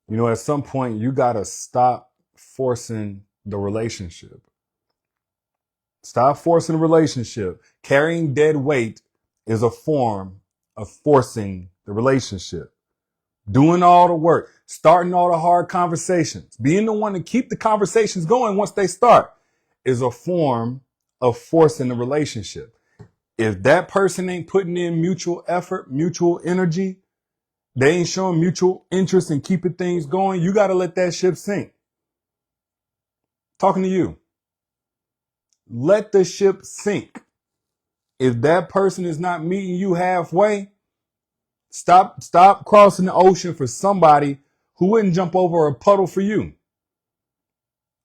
You know, at some point, you got to stop forcing the relationship. Stop forcing the relationship. Carrying dead weight is a form of forcing the relationship. Doing all the work, starting all the hard conversations, being the one to keep the conversations going once they start is a form of forcing the relationship. If that person ain't putting in mutual effort, mutual energy, they ain't showing mutual interest in keeping things going, you got to let that ship sink. Talking to you. Let the ship sink. If that person is not meeting you halfway, stop crossing the ocean for somebody who wouldn't jump over a puddle for you.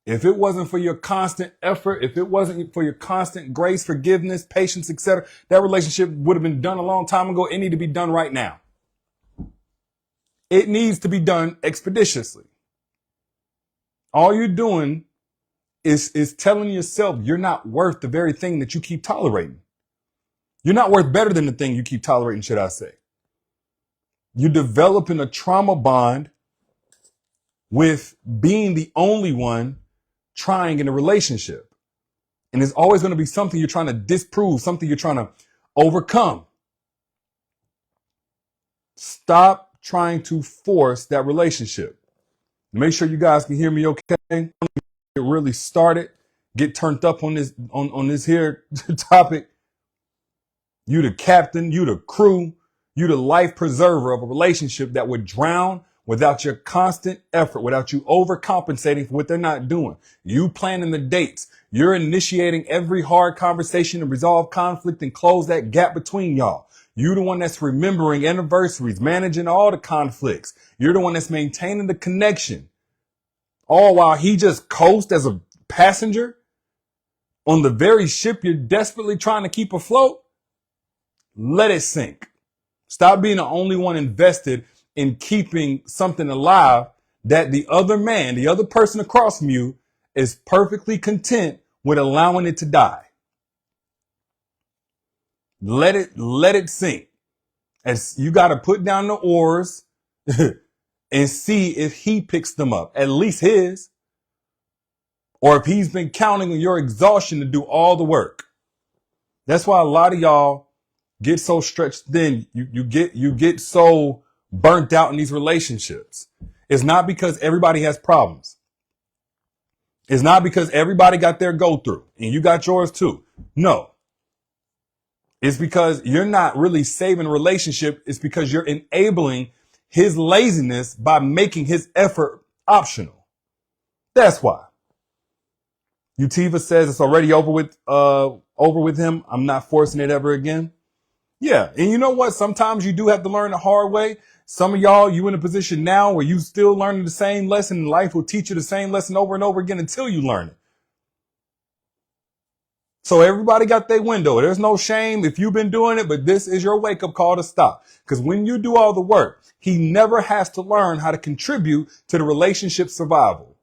If it wasn't for your constant effort, if it wasn't for your constant grace, forgiveness, patience, etc., that relationship would have been done a long time ago. It needs to be done right now. It needs to be done expeditiously. All you're doing is telling yourself you're not worth the very thing that you keep tolerating. You're not worth better than the thing you keep tolerating, should I say. You're developing a trauma bond with being the only one trying in a relationship. And there's always going to be something you're trying to disprove, something you're trying to overcome. Stop trying to force that relationship. Make sure you guys can hear me okay. Get really started. Get turned up on this here topic. You the captain, you the crew, you the life preserver of a relationship that would drown without your constant effort, without you overcompensating for what they're not doing. You planning the dates. You're initiating every hard conversation to resolve conflict and close that gap between y'all. You're the one that's remembering anniversaries, managing all the conflicts. You're the one that's maintaining the connection. All while he just coasts as a passenger on the very ship you're desperately trying to keep afloat. Let it sink. Stop being the only one invested in keeping something alive that the other man, the other person across from you is perfectly content with allowing it to die. Let it sink. As you got to put down the oars and see if he picks them up, at least his, or if he's been counting on your exhaustion to do all the work. That's why a lot of y'all get so stretched thin. You get so burnt out in these relationships. It's not because everybody has problems. It's not because everybody got their go through and you got yours too. No. It's because you're not really saving a relationship. It's because you're enabling his laziness by making his effort optional. That's why. Utiva says it's already over with him. I'm not forcing it ever again. Yeah. And you know what? Sometimes you do have to learn the hard way. Some of y'all, you in a position now where you still learning the same lesson, and life will teach you the same lesson over and over again until you learn it. So everybody got their window. There's no shame if you've been doing it, but this is your wake up call to stop. Because when you do all the work, he never has to learn how to contribute to the relationship survival.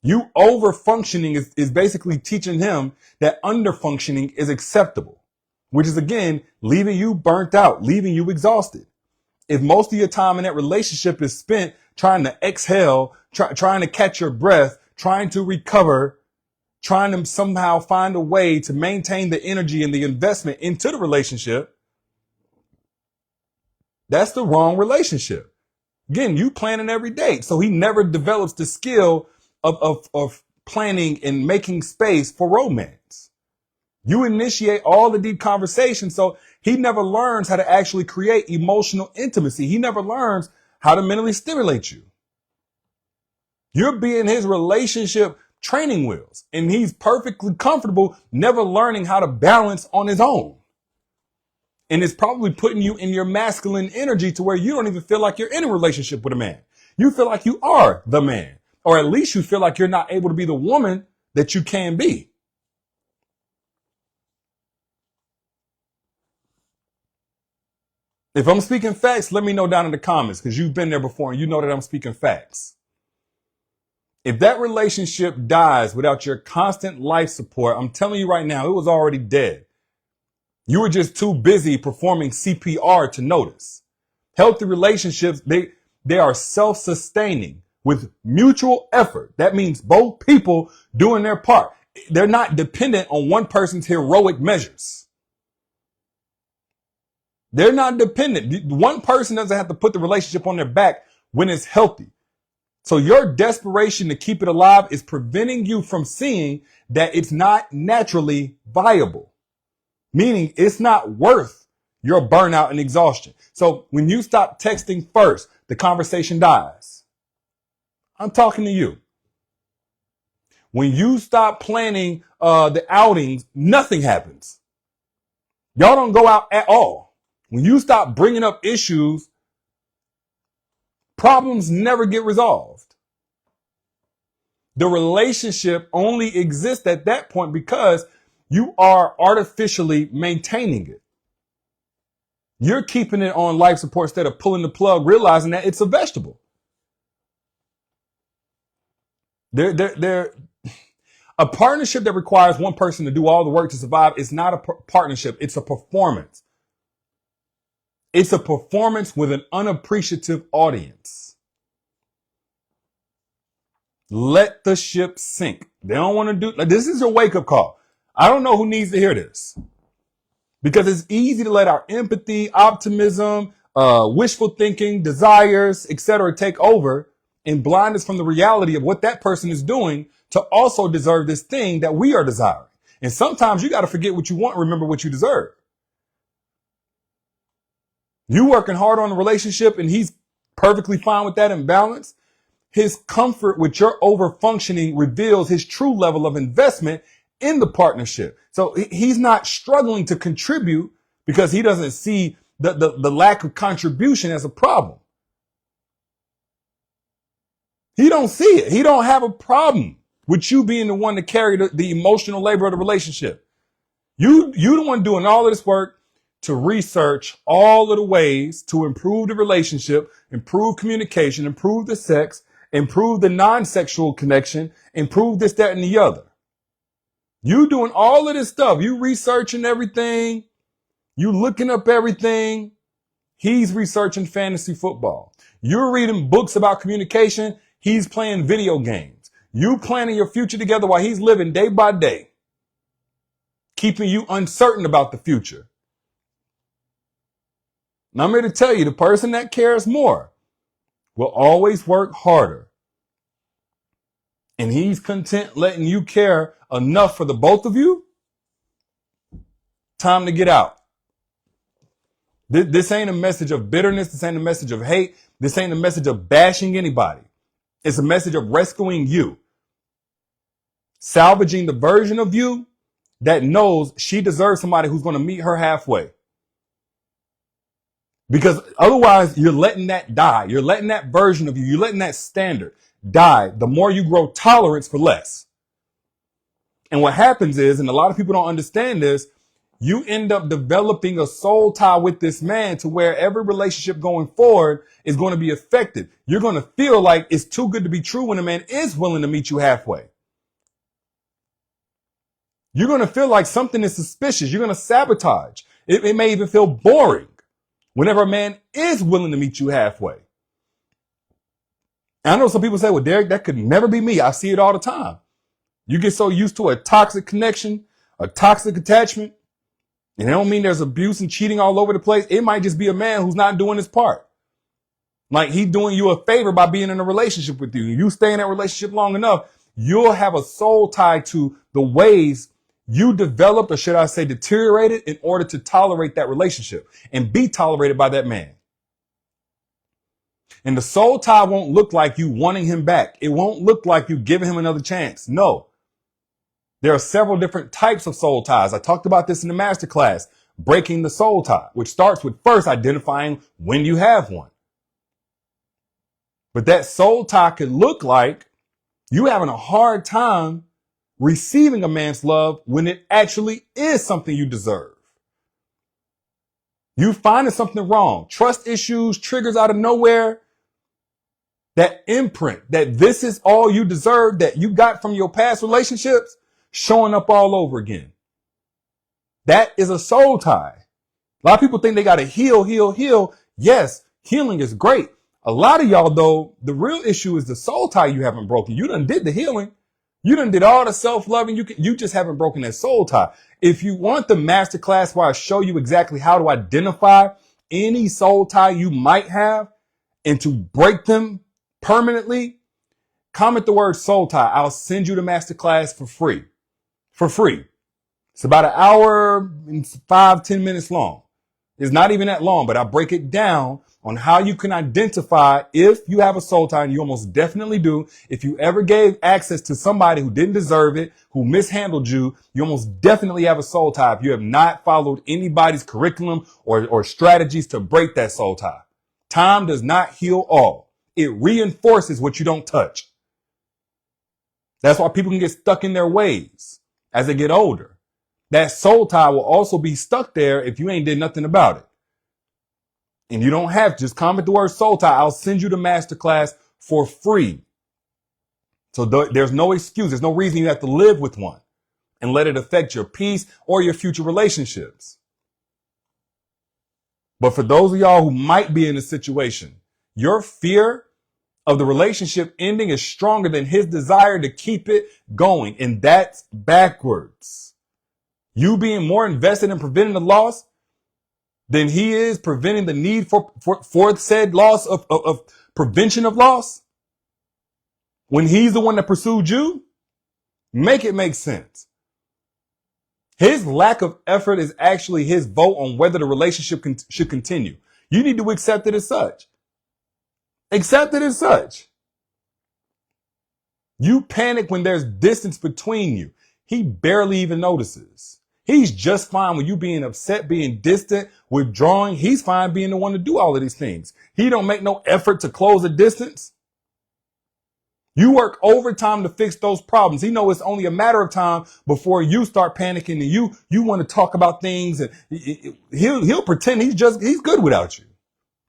You over functioning is basically teaching him that under functioning is acceptable, which is again, leaving you burnt out, leaving you exhausted. If most of your time in that relationship is spent trying to exhale, trying to catch your breath, trying to recover, trying to somehow find a way to maintain the energy and the investment into the relationship, that's the wrong relationship. Again, you planning every date. So he never develops the skill of planning and making space for romance. You initiate all the deep conversations. So he never learns how to actually create emotional intimacy. He never learns how to mentally stimulate you. You're being his relationship training wheels, and he's perfectly comfortable never learning how to balance on his own. And it's probably putting you in your masculine energy to where you don't even feel like you're in a relationship with a man. You feel like you are the man, or at least you feel like you're not able to be the woman that you can be. If I'm speaking facts, let me know down in the comments, because you've been there before and you know that I'm speaking facts. If that relationship dies without your constant life support, I'm telling you right now, it was already dead. You were just too busy performing CPR to notice. Healthy relationships, they are self-sustaining with mutual effort. That means both people doing their part. They're not dependent on one person's heroic measures. They're not dependent. One person doesn't have to put the relationship on their back when it's healthy. So your desperation to keep it alive is preventing you from seeing that it's not naturally viable, meaning it's not worth your burnout and exhaustion. So when you stop texting first, the conversation dies. I'm talking to you. When you stop planning the outings, nothing happens. Y'all don't go out at all. When you stop bringing up issues, problems never get resolved. The relationship only exists at that point because you are artificially maintaining it. You're keeping it on life support instead of pulling the plug, realizing that it's a vegetable. A partnership that requires one person to do all the work to survive is not a partnership. It's a performance. It's a performance with an unappreciative audience. Let the ship sink. They don't want to do, like, this is a wake-up call. I don't know who needs to hear this. Because it's easy to let our empathy, optimism, wishful thinking, desires, etc. take over and blind us from the reality of what that person is doing to also deserve this thing that we are desiring. And sometimes you got to forget what you want and remember what you deserve. You working hard on a relationship and he's perfectly fine with that and balanced. His comfort with your over-functioning reveals his true level of investment in the partnership. So he's not struggling to contribute because he doesn't see the lack of contribution as a problem. He don't see it. He don't have a problem with you being the one to carry the emotional labor of the relationship. You the one doing all of this work to research all of the ways to improve the relationship, improve communication, improve the sex, improve the non-sexual connection, improve this, that, and the other. You doing all of this stuff. You researching everything. You looking up everything. He's researching fantasy football. You're reading books about communication. He's playing video games. You planning your future together while he's living day by day, keeping you uncertain about the future. And I'm here to tell you, the person that cares more will always work harder. And he's content letting you care enough for the both of you. Time to get out. This ain't a message of bitterness. This ain't a message of hate. This ain't a message of bashing anybody. It's a message of rescuing you. Salvaging the version of you that knows she deserves somebody who's going to meet her halfway. Because otherwise you're letting that die. You're letting that version of you, you're letting that standard die. The more you grow tolerance for less. And what happens is, and a lot of people don't understand this, you end up developing a soul tie with this man to where every relationship going forward is going to be affected. You're going to feel like it's too good to be true when a man is willing to meet you halfway. You're going to feel like something is suspicious. You're going to sabotage. It may even feel boring whenever a man is willing to meet you halfway. And I know some people say, well, Derrick, that could never be me. I see it all the time. You get so used to a toxic connection, a toxic attachment, and it don't mean there's abuse and cheating all over the place. It might just be a man who's not doing his part. Like he's doing you a favor by being in a relationship with you. You stay in that relationship long enough, you'll have a soul tie to the ways you developed, or should I say deteriorated, in order to tolerate that relationship and be tolerated by that man. And the soul tie won't look like you wanting him back. It won't look like you giving him another chance. No. There are several different types of soul ties. I talked about this in the masterclass, breaking the soul tie, which starts with first identifying when you have one. But that soul tie could look like you having a hard time receiving a man's love when it actually is something you deserve. You finding something wrong, trust issues, triggers out of nowhere, that imprint that this is all you deserve that you got from your past relationships showing up all over again. That is a soul tie. A lot of people think they got to heal. Yes, healing is great. A lot of y'all, though, the real issue is the soul tie you haven't broken. You done did the healing. You done did all the self-loving. You just haven't broken that soul tie. If you want the masterclass where I show you exactly how to identify any soul tie you might have and to break them permanently, comment the word soul tie. I'll send you the masterclass for free. For free. It's about an hour and 5-10 minutes long. It's not even that long, but I break it down on how you can identify if you have a soul tie, and you almost definitely do. If you ever gave access to somebody who didn't deserve it, who mishandled you, you almost definitely have a soul tie if you have not followed anybody's curriculum or strategies to break that soul tie. Time does not heal all. It reinforces what you don't touch. That's why people can get stuck in their ways as they get older. That soul tie will also be stuck there if you ain't did nothing about it. And you don't have to. Just comment the word soul tie. I'll send you the masterclass for free. So there's no excuse. There's no reason you have to live with one and let it affect your peace or your future relationships. But for those of y'all who might be in a situation, your fear of the relationship ending is stronger than his desire to keep it going. And that's backwards. You being more invested in preventing the loss than he is preventing the need for said loss of prevention of loss. When he's the one that pursued you, make it make sense. His lack of effort is actually his vote on whether the relationship should continue. You need to accept it as such. Accept it as such. You panic when there's distance between you. He barely even notices. He's just fine with you being upset, being distant, withdrawing. He's fine being the one to do all of these things. He don't make no effort to close a distance. You work overtime to fix those problems. He knows it's only a matter of time before you start panicking and you want to talk about things, and he'll pretend he's good without you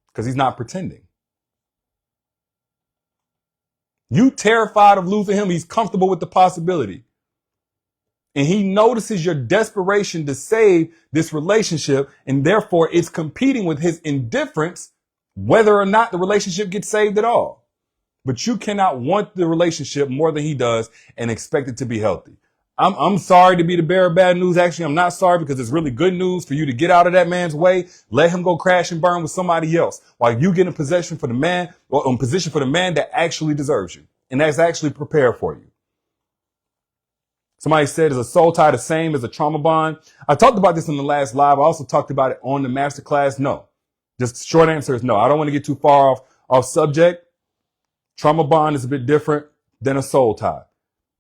because he's not pretending. You terrified of losing him. He's comfortable with the possibility. And he notices your desperation to save this relationship, and therefore it's competing with his indifference whether or not the relationship gets saved at all. But you cannot want the relationship more than he does and expect it to be healthy. I'm sorry to be the bearer of bad news. Actually, I'm not sorry, because it's really good news for you to get out of that man's way. Let him go crash and burn with somebody else while you get in position for the man, or in position for the man that actually deserves you and that's actually prepared for you. Somebody said, is a soul tie the same as a trauma bond? I talked about this in the last live. I also talked about it on the masterclass. No. Just short answer is no. I don't want to get too far off subject. Trauma bond is a bit different than a soul tie.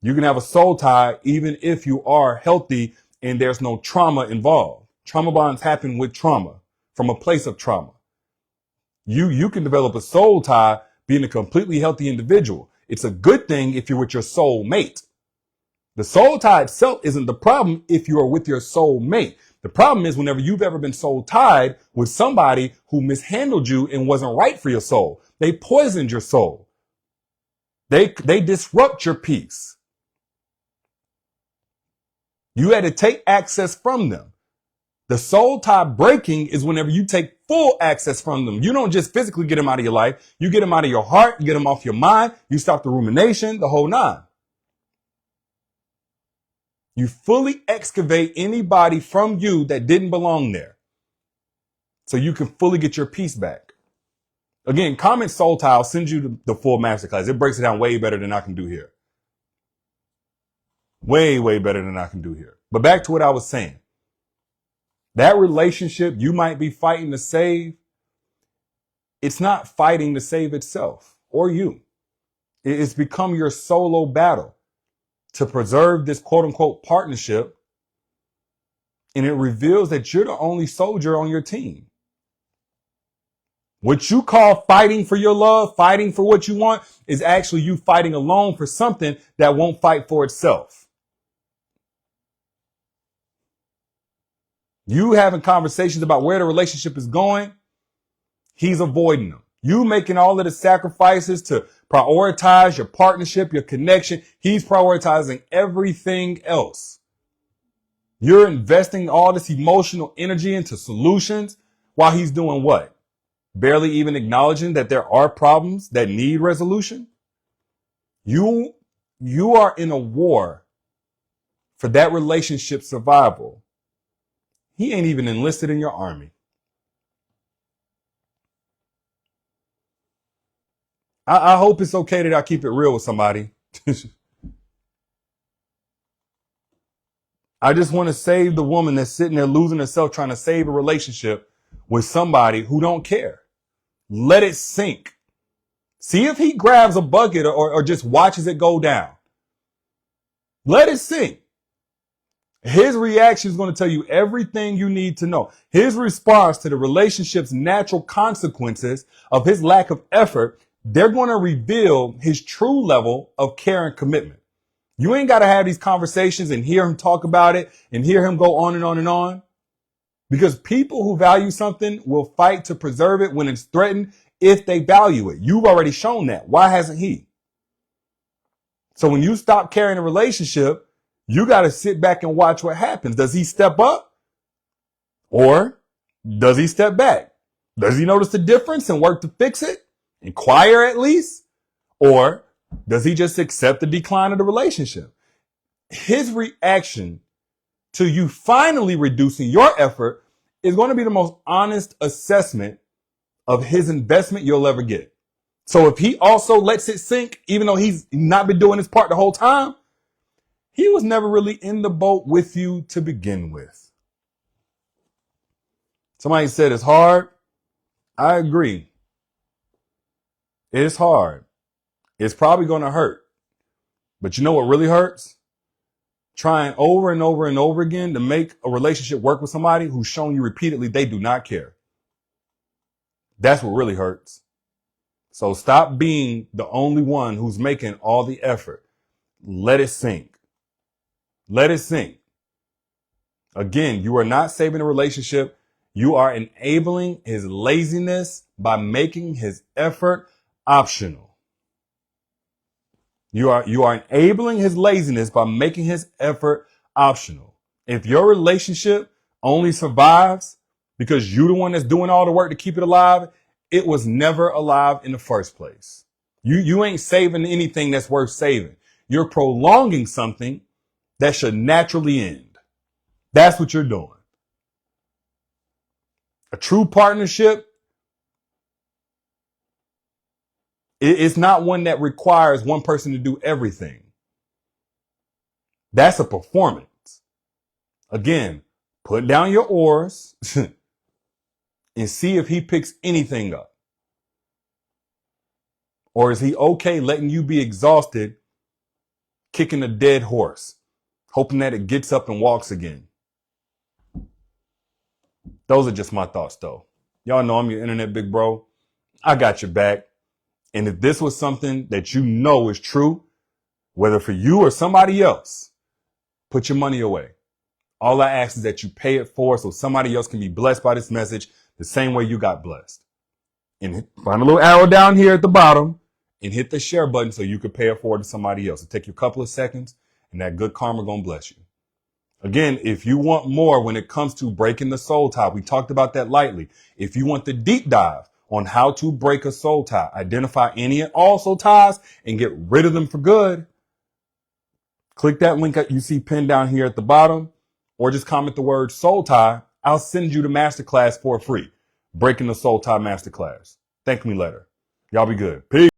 You can have a soul tie even if you are healthy and there's no trauma involved. Trauma bonds happen with trauma, from a place of trauma. You can develop a soul tie being a completely healthy individual. It's a good thing if you're with your soul mate. The soul tie itself isn't the problem if you are with your soul mate. The problem is whenever you've ever been soul tied with somebody who mishandled you and wasn't right for your soul. They poisoned your soul. They disrupt your peace. You had to take access from them. The soul tie breaking is whenever you take full access from them. You don't just physically get them out of your life. You get them out of your heart. You get them off your mind. You stop the rumination, the whole nine. You fully excavate anybody from you that didn't belong there, so you can fully get your peace back. Again, comment soul tie. I'll send you the full masterclass. It breaks it down way better than I can do here. Way, way better than I can do here. But back to what I was saying. That relationship you might be fighting to save, it's not fighting to save itself or you. It's become your solo battle to preserve this quote unquote partnership. And it reveals that you're the only soldier on your team. What you call fighting for your love, fighting for what you want, is actually you fighting alone for something that won't fight for itself. You having conversations about where the relationship is going, he's avoiding them. You making all of the sacrifices to prioritize your partnership, your connection. He's prioritizing everything else. You're investing all this emotional energy into solutions while he's doing what? barely even acknowledging that there are problems that need resolution. You are in a war for that relationship's survival. He ain't even enlisted in your army. I hope it's okay that I keep it real with somebody. I just want to save the woman that's sitting there losing herself trying to save a relationship with somebody who don't care. Let it sink. See if he grabs a bucket or just watches it go down. Let it sink. His reaction is going to tell you everything you need to know. His response to the relationship's natural consequences of his lack of effort, they're going to reveal his true level of care and commitment. You ain't got to have these conversations and hear him talk about it and hear him go on and on and on. Because people who value something will fight to preserve it when it's threatened if they value it. You've already shown that. Why hasn't he? So when you stop carrying a relationship, you got to sit back and watch what happens. Does he step up or does he step back? Does he notice the difference and work to fix it? Inquire at least? Or does he just accept the decline of the relationship? His reaction to you finally reducing your effort is going to be the most honest assessment of his investment you'll ever get. So if he also lets it sink, even though he's not been doing his part the whole time, he was never really in the boat with you to begin with. Somebody said it's hard. I agree. It's hard. It's probably going to hurt. But you know what really hurts? Trying over and over and over again to make a relationship work with somebody who's shown you repeatedly they do not care. That's what really hurts. So stop being the only one who's making all the effort. Let it sink. Let it sink. Again, you are not saving a relationship. You are enabling his laziness by making his effort optional. You are enabling his laziness by making his effort optional. If your relationship only survives because you're the one that's doing all the work to keep it alive, it was never alive in the first place. You ain't saving anything that's worth saving. You're prolonging something that should naturally end. That's what you're doing. A true partnership it's not one that requires one person to do everything. That's a performance. Again, put down your oars and see if he picks anything up. Or is he okay letting you be exhausted, kicking a dead horse, hoping that it gets up and walks again? Those are just my thoughts, though. Y'all know I'm your internet big bro. I got your back. And if this was something that you know is true, whether for you or somebody else, put your money away. All I ask is that you pay it forward so somebody else can be blessed by this message the same way you got blessed. And find a little arrow down here at the bottom and hit the share button so you can pay it forward to somebody else. It'll take you a couple of seconds and that good karma gonna bless you. Again, if you want more when it comes to breaking the soul tie, we talked about that lightly. If you want the deep dive on how to break a soul tie, identify any and all soul ties and get rid of them for good, click that link that you see pinned down here at the bottom or just comment the word soul tie. I'll send you the masterclass for free. Breaking the soul tie masterclass. Thank me later. Y'all be good. Peace.